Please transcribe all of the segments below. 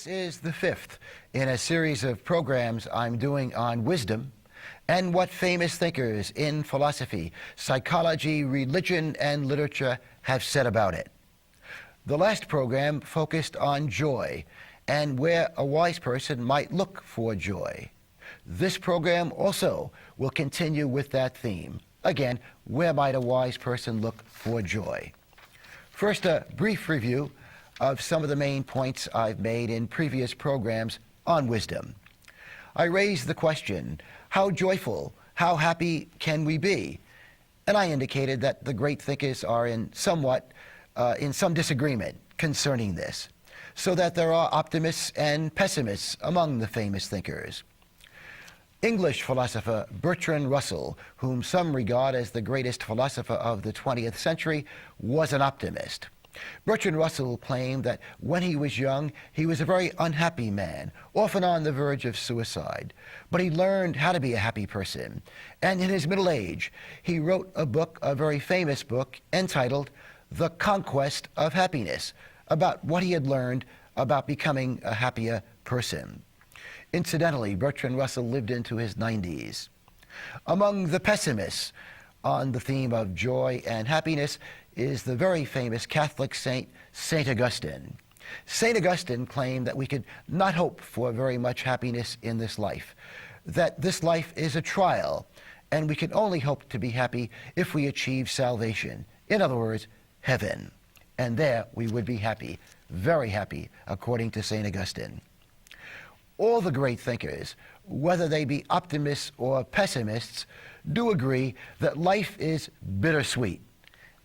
is the fifth in a series of programs I'm doing on wisdom and what famous thinkers in philosophy, psychology, religion, and literature have said about it. The last program focused on joy and where a wise person might look for joy. This program also will continue with that theme. Again, where might a wise person look for joy? First, a brief review of some of the main points I've made in previous programs on wisdom. I raised the question, how joyful, how happy can we be? And I indicated that the great thinkers are in some disagreement concerning this, so that there are optimists and pessimists among the famous thinkers. English philosopher Bertrand Russell, whom some regard as the greatest philosopher of the 20th century, was an optimist. Bertrand Russell claimed that when he was young, he was a very unhappy man, often on the verge of suicide. But he learned how to be a happy person. And in his middle age, he wrote a book, a very famous book, entitled The Conquest of Happiness, about what he had learned about becoming a happier person. Incidentally, Bertrand Russell lived into his 90s. Among the pessimists on the theme of joy and happiness is the very famous Catholic saint, St. Augustine. St. Augustine claimed that we could not hope for very much happiness in this life, that this life is a trial, and we can only hope to be happy if we achieve salvation. In other words, heaven. And there we would be happy, very happy, according to St. Augustine. All the great thinkers, whether they be optimists or pessimists, do agree that life is bittersweet.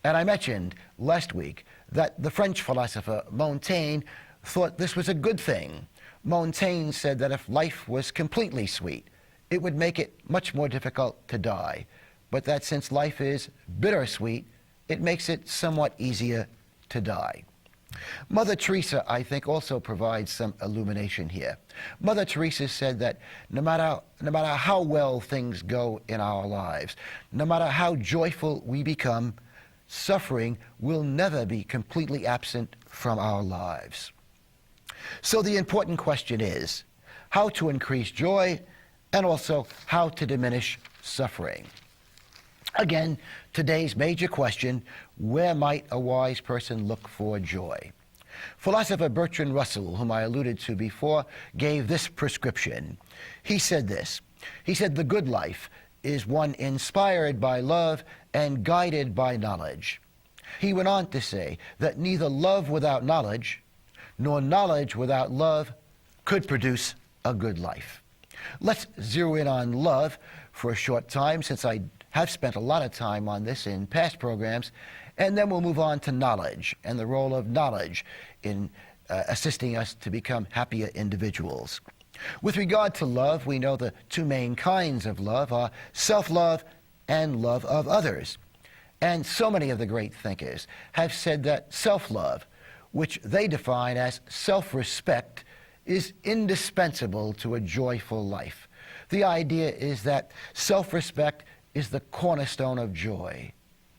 And I mentioned last week that the French philosopher Montaigne thought this was a good thing. Montaigne said that if life was completely sweet, it would make it much more difficult to die. But that since life is bittersweet, it makes it somewhat easier to die. Mother Teresa, I think, also provides some illumination here. Mother Teresa said that no matter how well things go in our lives, no matter how joyful we become, suffering will never be completely absent from our lives. So the important question is how to increase joy and also how to diminish suffering. Again, today's major question, where might a wise person look for joy? Philosopher Bertrand Russell, whom I alluded to before, gave this prescription. He said this. He said, the good life is one inspired by love and guided by knowledge. He went on to say that neither love without knowledge nor knowledge without love could produce a good life. Let's zero in on love for a short time, since I have spent a lot of time on this in past programs, and then we'll move on to knowledge and the role of knowledge in assisting us to become happier individuals. With regard to love, we know the two main kinds of love are self-love and love of others. And so many of the great thinkers have said that self-love, which they define as self-respect, is indispensable to a joyful life. The idea is that self-respect is the cornerstone of joy.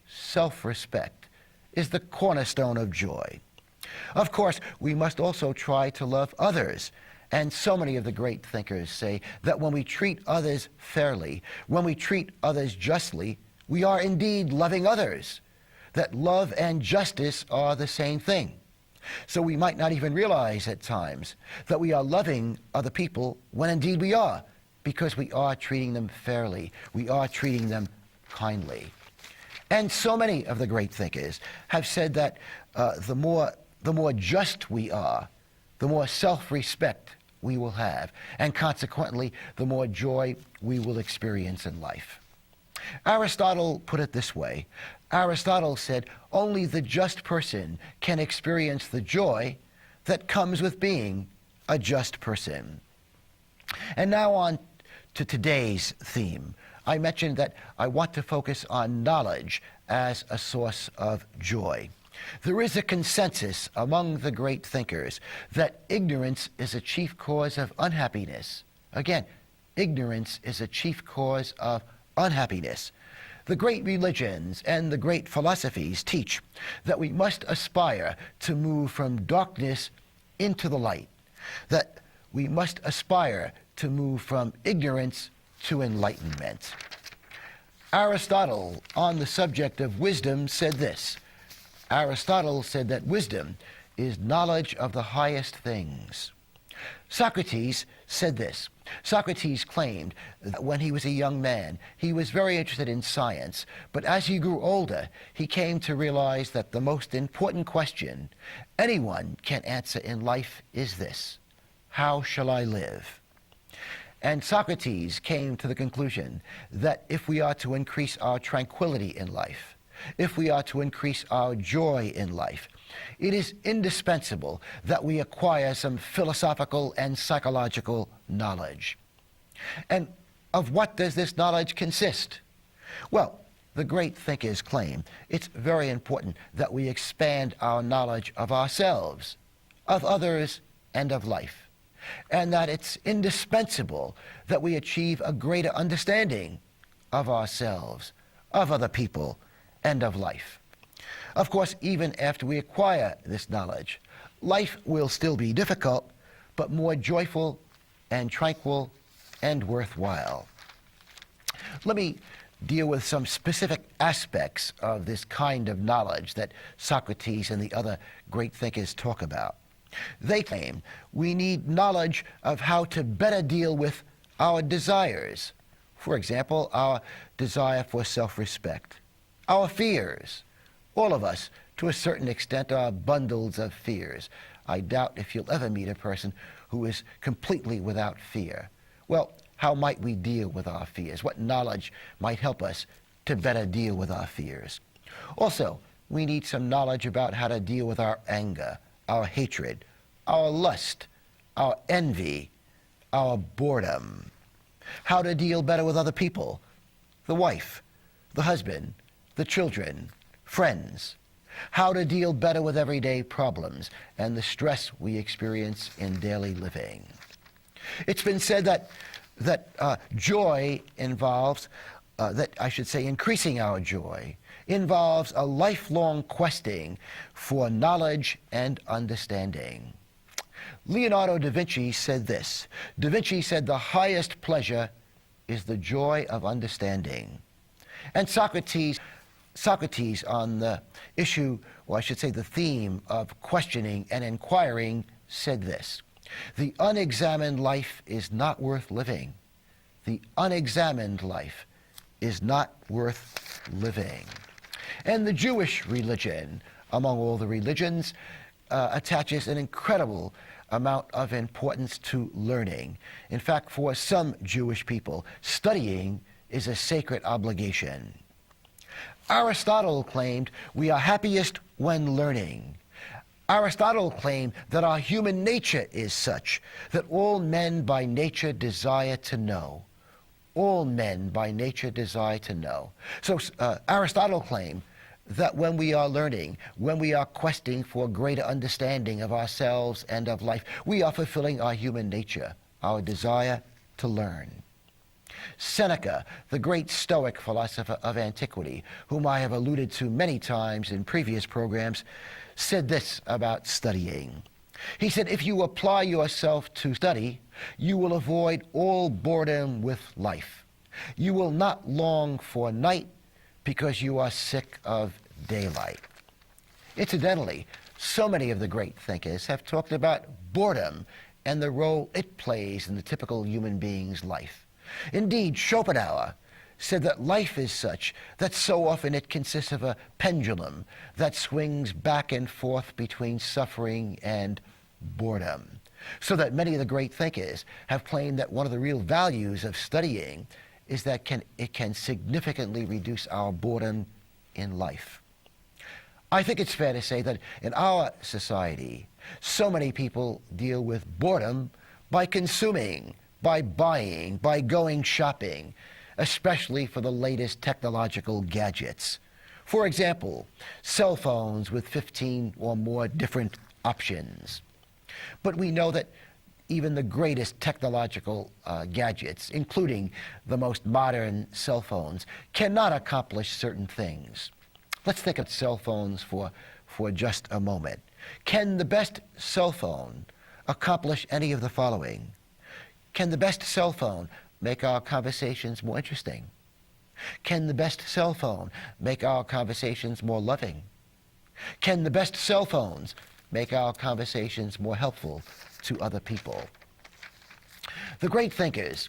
Self-respect is the cornerstone of joy. Of course, we must also try to love others. And so many of the great thinkers say that when we treat others fairly, when we treat others justly, we are indeed loving others. That love and justice are the same thing. So we might not even realize at times that we are loving other people when indeed we are, because we are treating them fairly. We are treating them kindly. And so many of the great thinkers have said that the more just we are, the more self-respect we will have, and consequently, the more joy we will experience in life. Aristotle put it this way. Aristotle said, only the just person can experience the joy that comes with being a just person. And now on to today's theme. I mentioned that I want to focus on knowledge as a source of joy. There is a consensus among the great thinkers that ignorance is a chief cause of unhappiness. Again, ignorance is a chief cause of unhappiness. The great religions and the great philosophies teach that we must aspire to move from darkness into the light, that we must aspire to move from ignorance to enlightenment. Aristotle, on the subject of wisdom, said this. Aristotle said that wisdom is knowledge of the highest things. Socrates said this. Socrates claimed that when he was a young man, he was very interested in science, but as he grew older, he came to realize that the most important question anyone can answer in life is this: how shall I live? And Socrates came to the conclusion that if we are to increase our tranquility in life, if we are to increase our joy in life, it is indispensable that we acquire some philosophical and psychological knowledge. And of what does this knowledge consist? Well, the great thinkers claim it's very important that we expand our knowledge of ourselves, of others, and of life, and that it's indispensable that we achieve a greater understanding of ourselves, of other people, and of life. Of course, even after we acquire this knowledge, life will still be difficult, but more joyful and tranquil and worthwhile. Let me deal with some specific aspects of this kind of knowledge that Socrates and the other great thinkers talk about. They claim we need knowledge of how to better deal with our desires. For example, our desire for self-respect, our fears. All of us, to a certain extent, are bundles of fears. I doubt if you'll ever meet a person who is completely without fear. Well, how might we deal with our fears? What knowledge might help us to better deal with our fears? Also, we need some knowledge about how to deal with our anger, our hatred, our lust, our envy, our boredom. How to deal better with other people, the wife, the husband, the children, friends. How to deal better with everyday problems and the stress we experience in daily living. It's been said that joy involves, increasing our joy involves a lifelong questing for knowledge and understanding. Leonardo da Vinci said this. Da Vinci said the highest pleasure is the joy of understanding. And Socrates on the issue, or I should say the theme of questioning and inquiring, said this: the unexamined life is not worth living. The unexamined life is not worth living. And the Jewish religion, among all the religions, attaches an incredible amount of importance to learning. In fact, for some Jewish people, studying is a sacred obligation. Aristotle claimed we are happiest when learning. Aristotle claimed that our human nature is such that all men by nature desire to know. All men by nature desire to know. So Aristotle claimed that when we are learning, when we are questing for greater understanding of ourselves and of life, we are fulfilling our human nature, our desire to learn. Seneca, the great Stoic philosopher of antiquity, whom I have alluded to many times in previous programs, said this about studying. He said, if you apply yourself to study, you will avoid all boredom with life. You will not long for night because you are sick of daylight. Incidentally, so many of the great thinkers have talked about boredom and the role it plays in the typical human being's life. Indeed, Schopenhauer said that life is such that so often it consists of a pendulum that swings back and forth between suffering and boredom. So that many of the great thinkers have claimed that one of the real values of studying is that it can significantly reduce our boredom in life. I think it's fair to say that in our society, so many people deal with boredom by consuming, by buying, by going shopping, especially for the latest technological gadgets. For example, cell phones with 15 or more different options. But we know that even the greatest technological gadgets, including the most modern cell phones, cannot accomplish certain things. Let's think of cell phones for just a moment. Can the best cell phone accomplish any of the following? Can the best cell phone make our conversations more interesting? Can the best cell phone make our conversations more loving? Can the best cell phones make our conversations more helpful to other people? The great thinkers,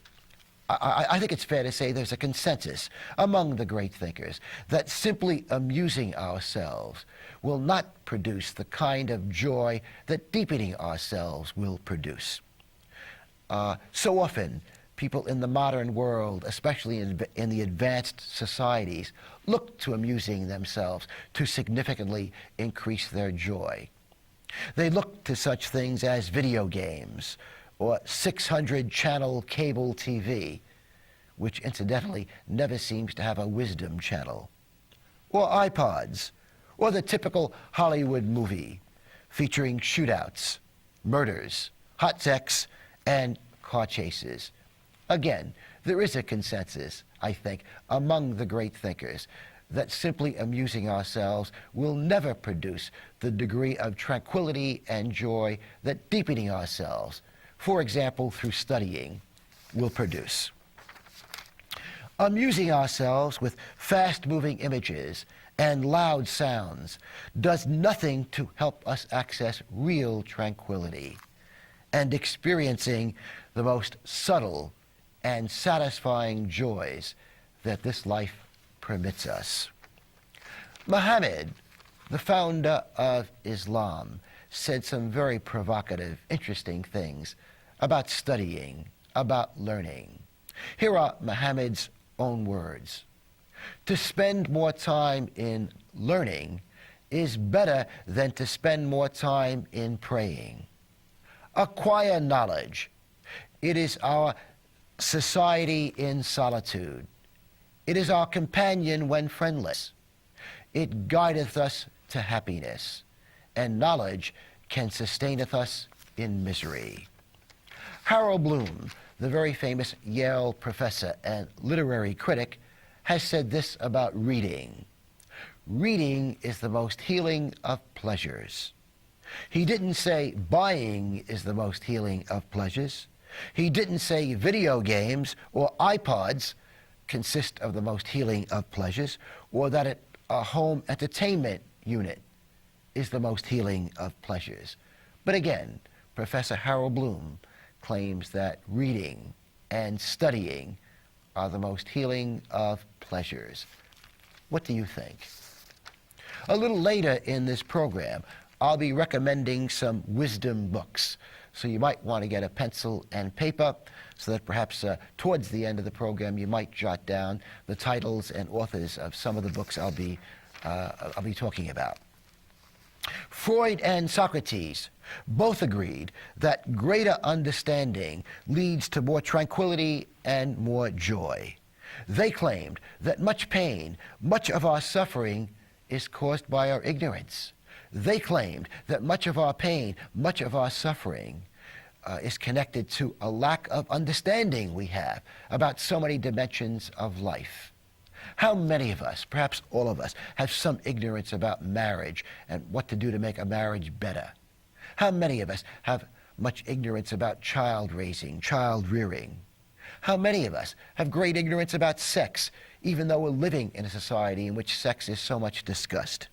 I think it's fair to say there's a consensus among the great thinkers that simply amusing ourselves will not produce the kind of joy that deepening ourselves will produce. So often, people in the modern world, especially in the advanced societies, look to amusing themselves to significantly increase their joy. They look to such things as video games or 600-channel cable TV, which incidentally never seems to have a wisdom channel, or iPods, or the typical Hollywood movie featuring shootouts, murders, hot sex, and car chases. Again, there is a consensus, I think, among the great thinkers that simply amusing ourselves will never produce the degree of tranquility and joy that deepening ourselves, for example, through studying, will produce. Amusing ourselves with fast-moving images and loud sounds does nothing to help us access real tranquility and experiencing the most subtle and satisfying joys that this life permits us. Muhammad, the founder of Islam, said some very provocative, interesting things about studying, about learning. Here are Muhammad's own words. To spend more time in learning is better than to spend more time in praying. Acquire knowledge. It is our society in solitude. It is our companion when friendless. It guideth us to happiness, and knowledge can sustaineth us in misery. Harold Bloom, the very famous Yale professor and literary critic, has said this about reading. Reading is the most healing of pleasures. He didn't say buying is the most healing of pleasures. He didn't say video games or iPods consist of the most healing of pleasures, or that a home entertainment unit is the most healing of pleasures. But again, Professor Harold Bloom claims that reading and studying are the most healing of pleasures. What do you think? A little later in this program, I'll be recommending some wisdom books. So you might want to get a pencil and paper so that perhaps towards the end of the program you might jot down the titles and authors of some of the books I'll be talking about. Freud and Socrates both agreed that greater understanding leads to more tranquility and more joy. They claimed that much pain, much of our suffering, is caused by our ignorance. They claimed that much of our pain, much of our suffering, is connected to a lack of understanding we have about so many dimensions of life. How many of us, perhaps all of us, have some ignorance about marriage and what to do to make a marriage better? How many of us have much ignorance about child raising, child rearing? How many of us have great ignorance about sex, even though we're living in a society in which sex is so much discussed?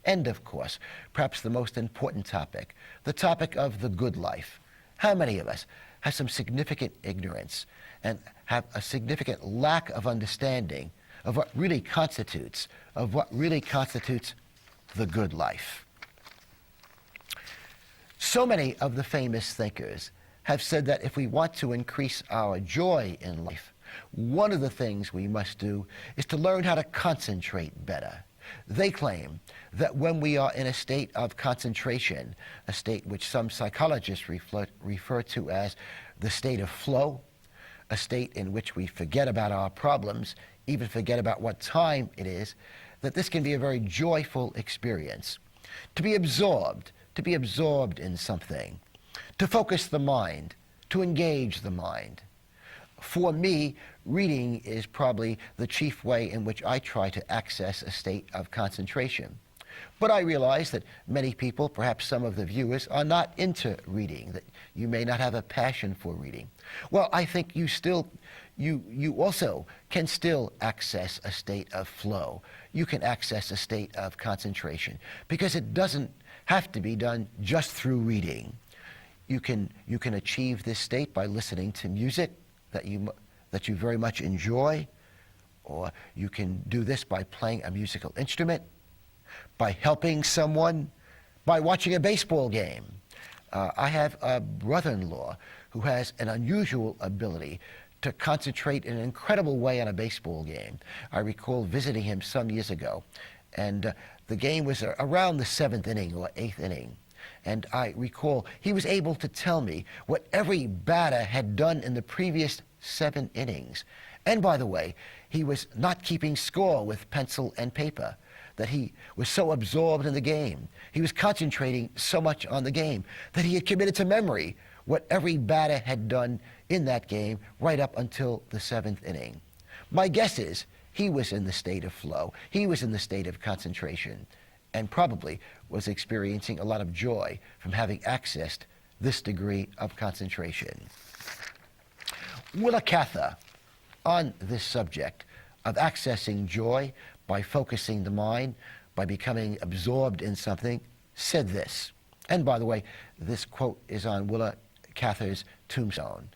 And of course, perhaps the most important topic, the topic of the good life. How many of us have some significant ignorance and have a significant lack of understanding of what really constitutes the good life? So many of the famous thinkers have said that if we want to increase our joy in life, one of the things we must do is to learn how to concentrate better. They claim that when we are in a state of concentration, a state which some psychologists refer to as the state of flow, a state in which we forget about our problems, even forget about what time it is, that this can be a very joyful experience. To be absorbed in something, to focus the mind, to engage the mind. For me, reading is probably the chief way in which I try to access a state of concentration. But I realize that many people, perhaps some of the viewers, are not into reading, that you may not have a passion for reading. Well, I think you also can still access a state of flow. You can access a state of concentration because it doesn't have to be done just through reading. You can achieve this state by listening to music that you very much enjoy, or you can do this by playing a musical instrument, by helping someone, by watching a baseball game. I have a brother-in-law who has an unusual ability to concentrate in an incredible way on a baseball game. I recall visiting him some years ago, and the game was around the 7th inning or 8th inning. And I recall he was able to tell me what every batter had done in the previous 7 innings. And by the way, he was not keeping score with pencil and paper, that he was so absorbed in the game. He was concentrating so much on the game that he had committed to memory what every batter had done in that game right up until the 7th inning. My guess is he was in the state of flow. He was in the state of concentration and probably was experiencing a lot of joy from having accessed this degree of concentration. Willa Cather, on this subject of accessing joy by focusing the mind, by becoming absorbed in something, said this. And by the way, this quote is on Willa Cather's tombstone.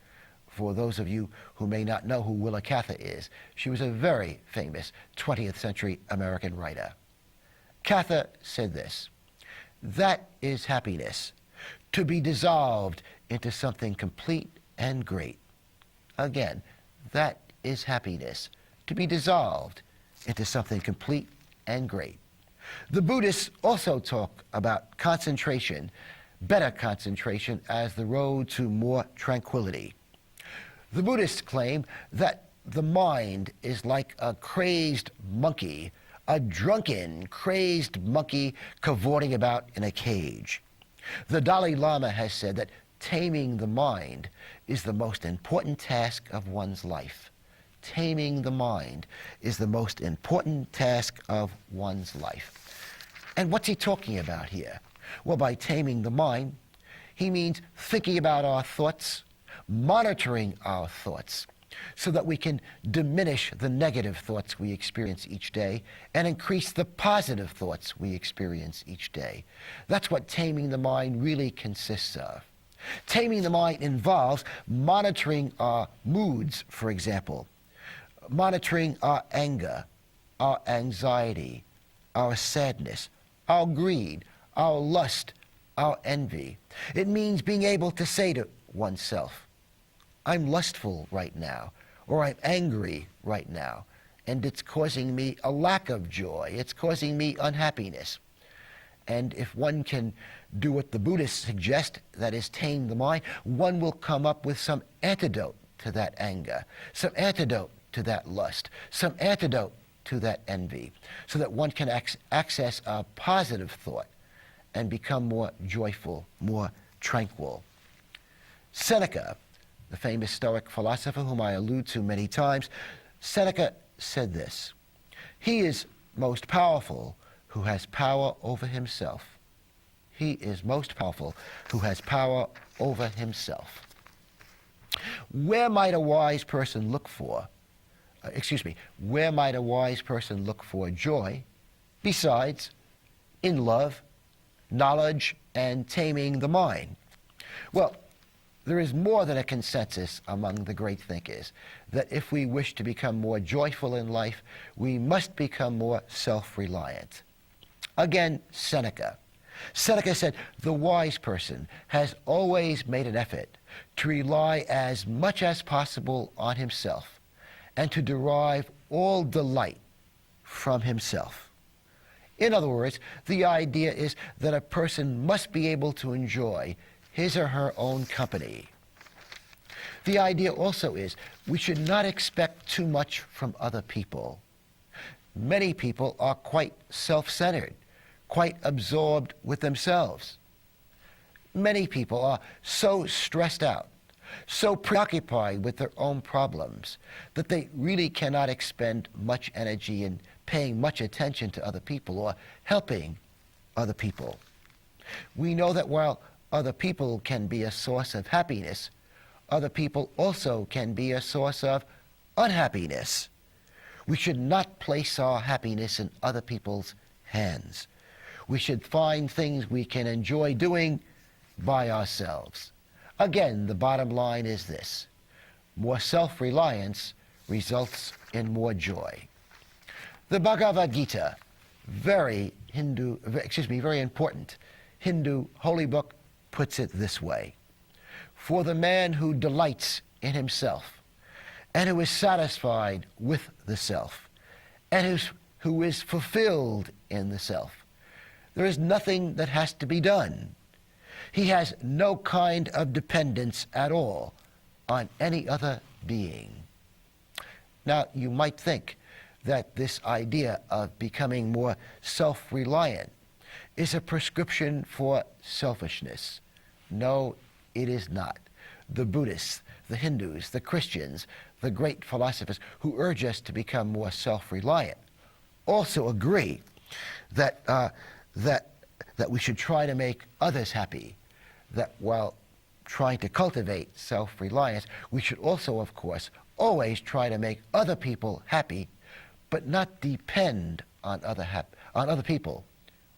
For those of you who may not know who Willa Cather is, she was a very famous 20th century American writer. Cather said this: "That is happiness, to be dissolved into something complete and great." Again, that is happiness, to be dissolved into something complete and great. The Buddhists also talk about concentration, better concentration, as the road to more tranquility. The Buddhists claim that the mind is like a crazed monkey, a drunken, crazed monkey cavorting about in a cage. The Dalai Lama has said that taming the mind is the most important task of one's life. Taming the mind is the most important task of one's life. And what's he talking about here? Well, by taming the mind, he means thinking about our thoughts, monitoring our thoughts, so that we can diminish the negative thoughts we experience each day and increase the positive thoughts we experience each day. That's what taming the mind really consists of. Taming the mind involves monitoring our moods, for example, monitoring our anger, our anxiety, our sadness, our greed, our lust, our envy. It means being able to say to oneself, "I'm lustful right now," or "I'm angry right now, and it's causing me a lack of joy. It's causing me unhappiness." And if one can do what the Buddhists suggest, that is, tame the mind, one will come up with some antidote to that anger, some antidote to that lust, some antidote to that envy, so that one can access a positive thought and become more joyful, more tranquil. Seneca, the famous Stoic philosopher whom I allude to many times, Seneca said this: "He is most powerful who has power over himself." He is most powerful who has power over himself. Where might a wise person look for joy besides in love, knowledge, and taming the mind? Well, there is more than a consensus among the great thinkers that if we wish to become more joyful in life, we must become more self-reliant. Again, Seneca. Seneca said, "The wise person has always made an effort to rely as much as possible on himself and to derive all delight from himself." In other words, the idea is that a person must be able to enjoy his or her own company. The idea also is we should not expect too much from other people. Many people are quite self-centered, quite absorbed with themselves. Many people are so stressed out, so preoccupied with their own problems, that they really cannot expend much energy in paying much attention to other people or helping other people. We know that while other people can be a source of happiness, other people also can be a source of unhappiness. We should not place our happiness in other people's hands. We should find things we can enjoy doing by ourselves. Again, the bottom line is this: more self-reliance results in more joy. The Bhagavad Gita, very important Hindu holy book, puts it this way: for the man who delights in himself, and who is satisfied with the self, and who is fulfilled in the self, there is nothing that has to be done. He has no kind of dependence at all on any other being. Now, you might think that this idea of becoming more self-reliant is a prescription for selfishness. No, it is not. The Buddhists, the Hindus, the Christians, the great philosophers who urge us to become more self-reliant also agree that we should try to make others happy, that while trying to cultivate self-reliance, we should also, of course, always try to make other people happy, but not depend on other people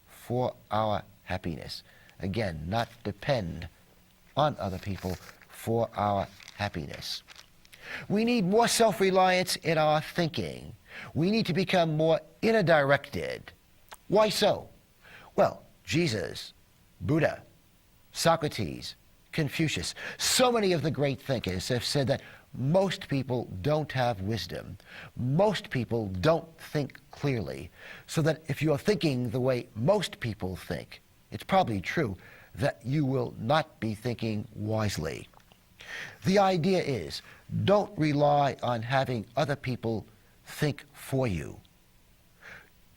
for our happiness. Again, not depend on other people for our happiness. We need more self-reliance in our thinking. We need to become more inner-directed. Why so? Well, Jesus, Buddha, Socrates, Confucius, so many of the great thinkers have said that most people don't have wisdom. Most people don't think clearly. So that if you're thinking the way most people think, it's probably true that you will not be thinking wisely. The idea is, don't rely on having other people think for you.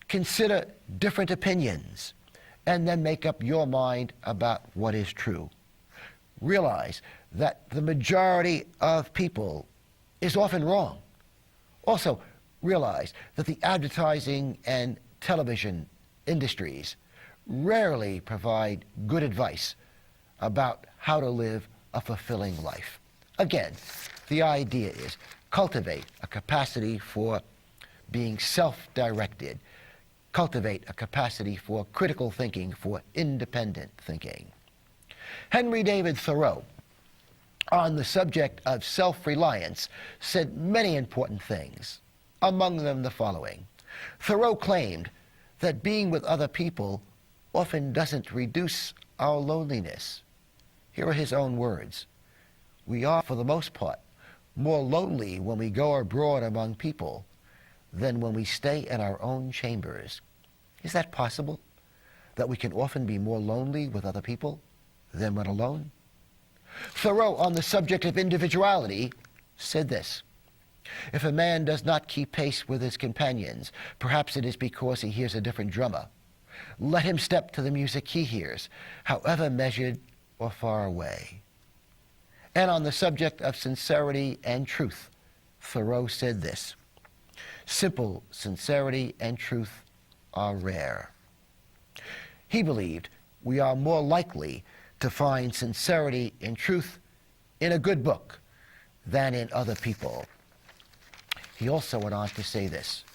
Consider different opinions, and then make up your mind about what is true. Realize that the majority of people is often wrong. Also, realize that the advertising and television industries rarely provide good advice about how to live a fulfilling life. Again, the idea is cultivate a capacity for being self-directed. Cultivate a capacity for critical thinking, for independent thinking. Henry David Thoreau, on the subject of self-reliance, said many important things, among them the following. Thoreau claimed that being with other people often doesn't reduce our loneliness. Here are his own words: we are, for the most part, more lonely when we go abroad among people than when we stay in our own chambers. Is that possible? That we can often be more lonely with other people than when alone? Thoreau, on the subject of individuality, said this: if a man does not keep pace with his companions, perhaps it is because he hears a different drummer. Let him step to the music he hears, however measured or far away. And on the subject of sincerity and truth, Thoreau said this: simple sincerity and truth are rare. He believed we are more likely to find sincerity and truth in a good book than in other people. He also went on to say this: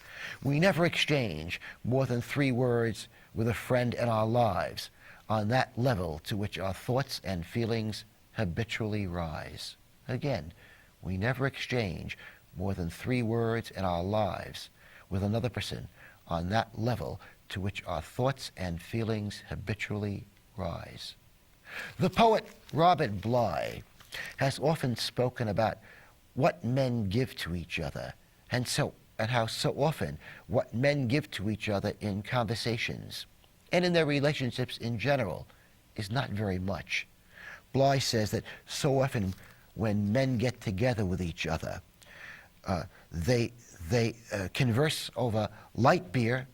we never exchange more than 3 words with a friend in our lives on that level to which our thoughts and feelings habitually rise. Again, we never exchange more than 3 words in our lives with another person on that level to which our thoughts and feelings habitually rise. The poet Robert Bly has often spoken about what men give to each other, and how so often what men give to each other in conversations and in their relationships in general is not very much. Bly says that so often when men get together with each other, they converse over light beer,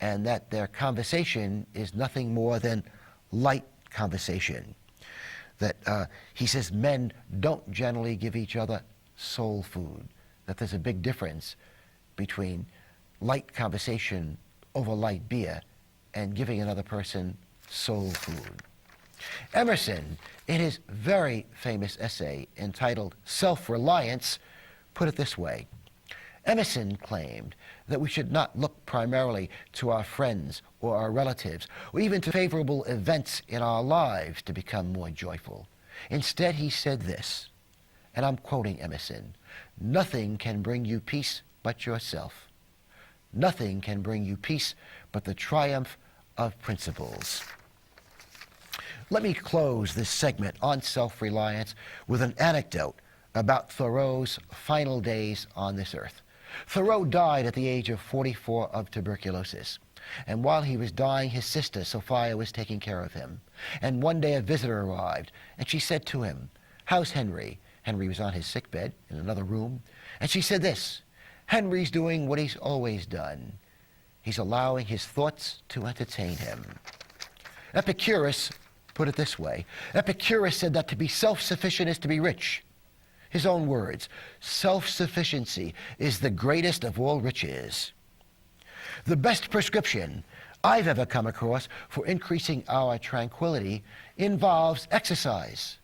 and that their conversation is nothing more than light conversation. That he says men don't generally give each other soul food, that there's a big difference between light conversation over light beer and giving another person soul food. Emerson, in his very famous essay entitled Self-Reliance, put it this way. Emerson claimed that we should not look primarily to our friends or our relatives, or even to favorable events in our lives to become more joyful. Instead, he said this, and I'm quoting Emerson, "Nothing can bring you peace but yourself. Nothing can bring you peace but the triumph of principles." Let me close this segment on self-reliance with an anecdote about Thoreau's final days on this earth. Thoreau died at the age of 44 of tuberculosis. And while he was dying, his sister, Sophia, was taking care of him. And one day a visitor arrived, and she said to him, "How's Henry?" Henry was on his sickbed in another room. And she said this, "Henry's doing what he's always done. He's allowing his thoughts to entertain him." Epicurus put it this way. Epicurus said that to be self-sufficient is to be rich. His own words, "Self-sufficiency is the greatest of all riches." The best prescription I've ever come across for increasing our tranquility involves exercise.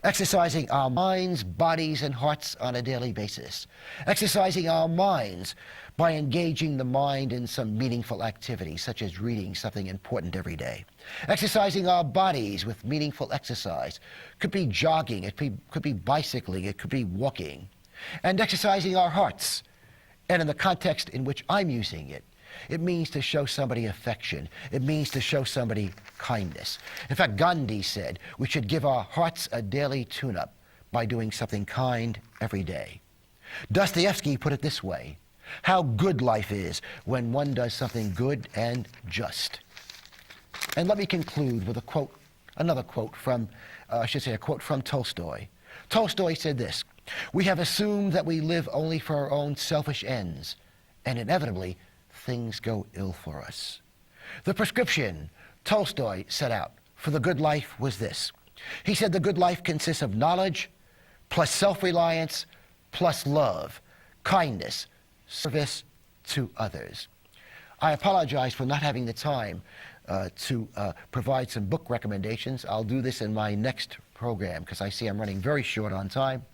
Exercising our minds, bodies, and hearts on a daily basis. Exercising our minds by engaging the mind in some meaningful activity, such as reading something important every day. Exercising our bodies with meaningful exercise. Could be jogging, it could be bicycling, it could be walking. And exercising our hearts. And in the context in which I'm using it, it means to show somebody affection. It means to show somebody kindness. In fact, Gandhi said we should give our hearts a daily tune-up by doing something kind every day. Dostoevsky put it this way, "How good life is when one does something good and just." And let me conclude with a quote, another quote from, a quote from Tolstoy. Tolstoy said this, "We have assumed that we live only for our own selfish ends, and inevitably, things go ill for us." The prescription Tolstoy set out for the good life was this. He said the good life consists of knowledge, plus self-reliance, plus love, kindness, service to others. I apologize for not having the time to provide some book recommendations. I'll do this in my next program because I see I'm running very short on time.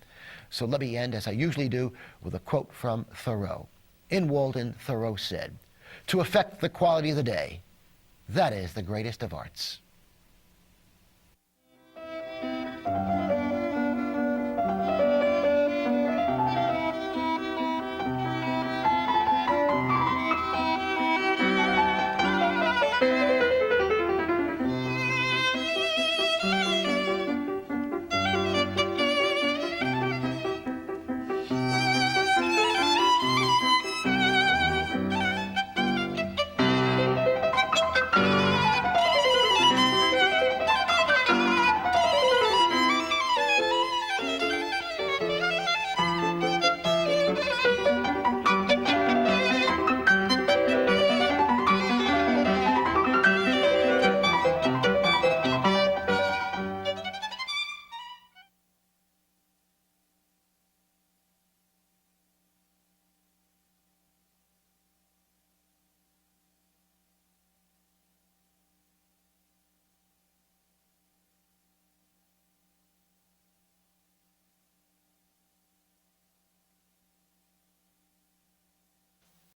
So let me end, as I usually do, with a quote from Thoreau. In Walden, Thoreau said, "To affect the quality of the day, that is the greatest of arts."